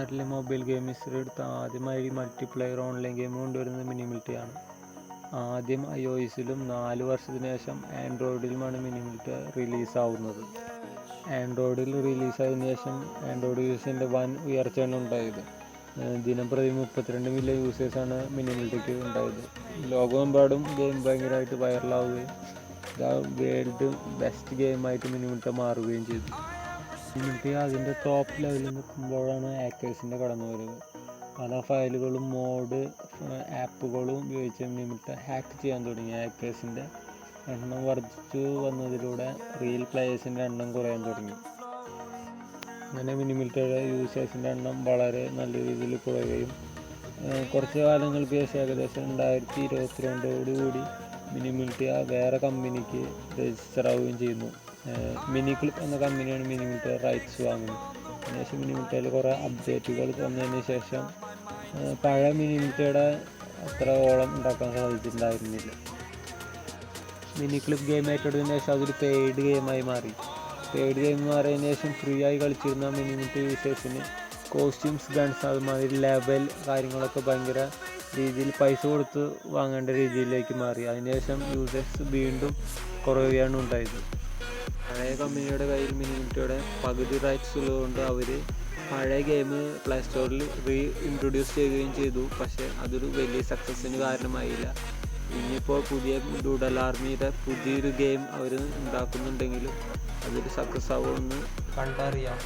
നാട്ടിലെ mobile game history എടുത്ത ആദ്യമായി മൾട്ടിപ്ലെയർ ഓൺലൈൻ ഗെയിം കൊണ്ടുവരുന്നത് മിനിമിലിറ്റിയാണ്. ആദ്യം iOS-ലും 4 വർഷത്തിന് ശേഷം ആൻഡ്രോയിഡിലുമാണ് മിനിമിലിറ്റി റിലീസാവുന്നത്. ആൻഡ്രോയിഡിൽ റിലീസായതിനു ശേഷം ആൻഡ്രോയിഡ് യൂസേഴ്സിൻ്റെ വൻ ഉയർച്ചയാണ് ഉണ്ടായത്. ദിനംപ്രതി 32 മില്യൺ യൂസേഴ്സാണ് മിനിമിലിറ്റിക്ക് ഉണ്ടായത്. ലോകമെമ്പാടും ഗെയിം ഭയങ്കരമായിട്ട് വൈറലാവുകയും വേൾഡ് ബെസ്റ്റ് ഗെയിമായിട്ട് മിനിമിലിറ്റി മാറുകയും ചെയ്തു. മിനിമിലിറ്റി അതിൻ്റെ ടോപ്പ് ലെവലിൽ നിൽക്കുമ്പോഴാണ് ഹാക്കേഴ്സിൻ്റെ കടന്നുവരവ്. പല ഫയലുകളും മോഡ് ആപ്പുകളും ഉപയോഗിച്ച് മിനിമിലിറ്റി ഹാക്ക് ചെയ്യാൻ തുടങ്ങി. ഹാക്കേഴ്സിൻ്റെ എണ്ണം വർദ്ധിച്ചു വന്നതിലൂടെ റിയൽ പ്ലേയേഴ്സിൻ്റെ എണ്ണം കുറയാൻ തുടങ്ങി. അങ്ങനെ മിനിമിലിറ്റിയുടെ യൂസേഴ്സിൻ്റെ എണ്ണം വളരെ നല്ല രീതിയിൽ കുറയുകയും കുറച്ച് കാലങ്ങൾക്ക് ശേഷം ഏകദേശം 2022 മിനിമിലിറ്റി വേറെ കമ്പനിക്ക് രജിസ്റ്റർ ആവുകയും ചെയ്യുന്നു. മിനിക്ലിപ്പ് എന്ന കമ്പനിയാണ് മിനിമിലിറ്റി റൈറ്റ്സ് വാങ്ങുന്നത്. അതിനുശേഷം മിനിമിലിറ്റിയിൽ കുറേ അപ്ഡേറ്റുകൾ വന്നതിന് ശേഷം പഴയ മിനിമിലിറ്റിയുടെ അത്ര ഓളം ഉണ്ടാക്കാൻ സാധിച്ചിട്ടുണ്ടായിരുന്നില്ല. മിനിക്ലിപ്പ് ഗെയിം ഏറ്റെടുത്തതിന് ശേഷം അതൊരു പെയ്ഡ് ഗെയിമായി മാറി. പെയ്ഡ് ഗെയിം മാറിയതിന് ശേഷം ഫ്രീ ആയി കളിച്ചിരുന്ന മിനിമിലിറ്റി യൂസേഴ്സിന് കോസ്റ്റ്യൂംസ്, ഗൺസ്, അതുമാതിരി ലെവൽ കാര്യങ്ങളൊക്കെ ഭയങ്കര രീതിയിൽ പൈസ കൊടുത്ത് വാങ്ങേണ്ട രീതിയിലേക്ക് മാറി. അതിനുശേഷം യൂസേഴ്സ് വീണ്ടും കുറയുകയാണ് ഉണ്ടായത്. പഴയ കമ്പനിയുടെ കയ്യിൽ മിനിമിലിറ്റിയുടെ പകുതി റൈറ്റ്സ് ഉള്ളതുകൊണ്ട് അവർ പഴയ ഗെയിം പ്ലേ സ്റ്റോറിൽ ഇൻട്രൊഡ്യൂസ് ചെയ്യുകയും ചെയ്തു. പക്ഷേ അതൊരു വലിയ സക്സസ്സിന് കാരണമായില്ല. ഇനിയിപ്പോൾ പുതിയ ഡൂഡൽ ആർമിയുടെ പുതിയൊരു ഗെയിം അവർ ഉണ്ടാക്കുന്നുണ്ടെങ്കിലും അതൊരു സക്സസ് ആവുമെന്ന് കണ്ടറിയാം.